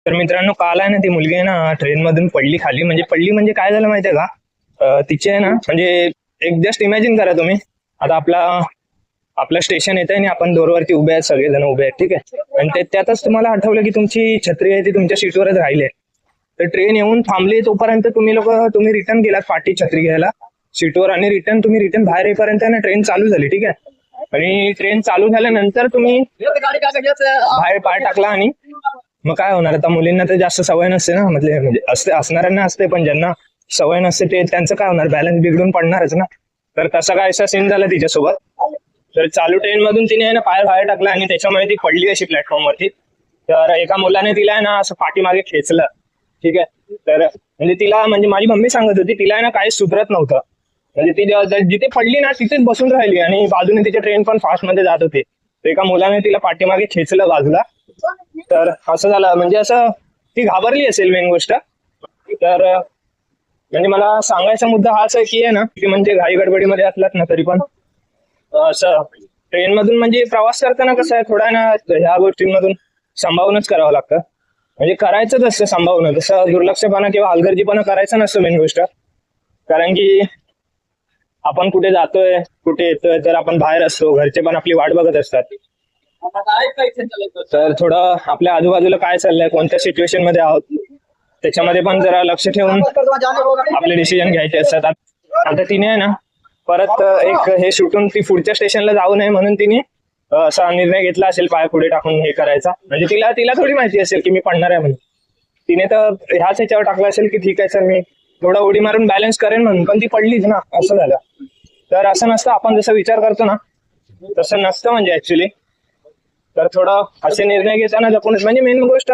तर मित्रांनो, काल आहे ना ती मुलगी आहे ना ट्रेन मधून पडली खाली. म्हणजे काय झालं माहितीये का? तिचे आहे ना, म्हणजे एक जस्ट इमॅजिन करा तुम्ही. आता आपलं स्टेशन येत आहे आणि आपण दोरवरती उभे आहेत, सगळेजण उभे आहेत, ठीक आहे. आणि त्यातच तुम्हाला आठवलं की तुमची छत्री आहे ती तुमच्या सीटवरच राहिली. तर ट्रेन येऊन थांबली तोपर्यंत तुम्ही रिटर्न गेलात पाठी छत्री घ्यायला सीटवर, आणि रिटर्न बाहेर येईपर्यंत ना ट्रेन चालू झाली, ठीक आहे. आणि ट्रेन चालू झाल्यानंतर तुम्ही बाहेर पाय टाकला, आणि मग काय होणार? आता मुलींना तर जास्त सवय नसते ना, म्हणजे असणाऱ्यांना असते, पण ज्यांना सवय नसते ते त्यांचं काय होणार? बॅलन्स बिघडून पडणारच ना. तर तसा कायसा सीन झाला तिच्यासोबत. तर चालू ट्रेन मधून तिने ना पाय बाहेर टाकला आणि त्याच्यामुळे ती पडली अशी प्लॅटफॉर्म वरती. तर एका मुलाने तिला ना असं पाठीमागे खेचलं, ठीक आहे. तर म्हणजे माझी मम्मी सांगत होती तिला ना काही सुधरत नव्हतं. म्हणजे ती जिथे पडली ना तिथेच बसून राहिली, आणि बाजूने तिचे ट्रेन पण फास्ट मध्ये जात होते. तर एका मुलाने तिला पाठीमागे खेचलं बाजूला. तर असं झालं, म्हणजे असं ती घाबरली असेल मेन गोष्ट. तर म्हणजे मला सांगायचा मुद्दा हाच आहे की आहे ना, की म्हणजे घाई गडबडीमध्ये असलात ना तरी पण असं ट्रेन मधून म्हणजे प्रवास करताना कसं आहे, थोडा ना ह्या गोष्टींमधून सांभाळूनच करावं लागतं. म्हणजे करायचंच असतं सांभाळून, तसं दुर्लक्षपणा किंवा हलगर्जीपणा करायचं नसतं मेन गोष्ट. कारण की आपण कुठे जातोय कुठे येतोय तर आपण बाहेर असतो, घरचे पण आपली वाट बघत असतात. तर थोडं आपल्या आजूबाजूला काय चाललंय, कोणत्या सिच्युएशन मध्ये आहोत त्याच्यामध्ये पण जरा लक्ष ठेवून आपले डिसिजन घ्यायचे असतात. आता तिने आहे ना परत एक हे सुटून ती पुढच्या स्टेशनला जाऊ नये म्हणून तिने असा निर्णय घेतला असेल, पाय पुढे टाकून हे करायचा. म्हणजे तिला थोडी माहिती असेल की मी पडणार आहे म्हणून. तिने तर ह्याच ह्याच्यावर टाकलं असेल की ठीक आहे सर, मी थोडा उडी मारून बॅलन्स करेन म्हणून, पण ती पडलीच ना, असं झालं. तर असं नसतं, आपण जसं विचार करतो ना तसं नसतं म्हणजे ऍक्च्युली. तर थोडं असे निर्णय घेताना जपूनच, म्हणजे मेन गोष्ट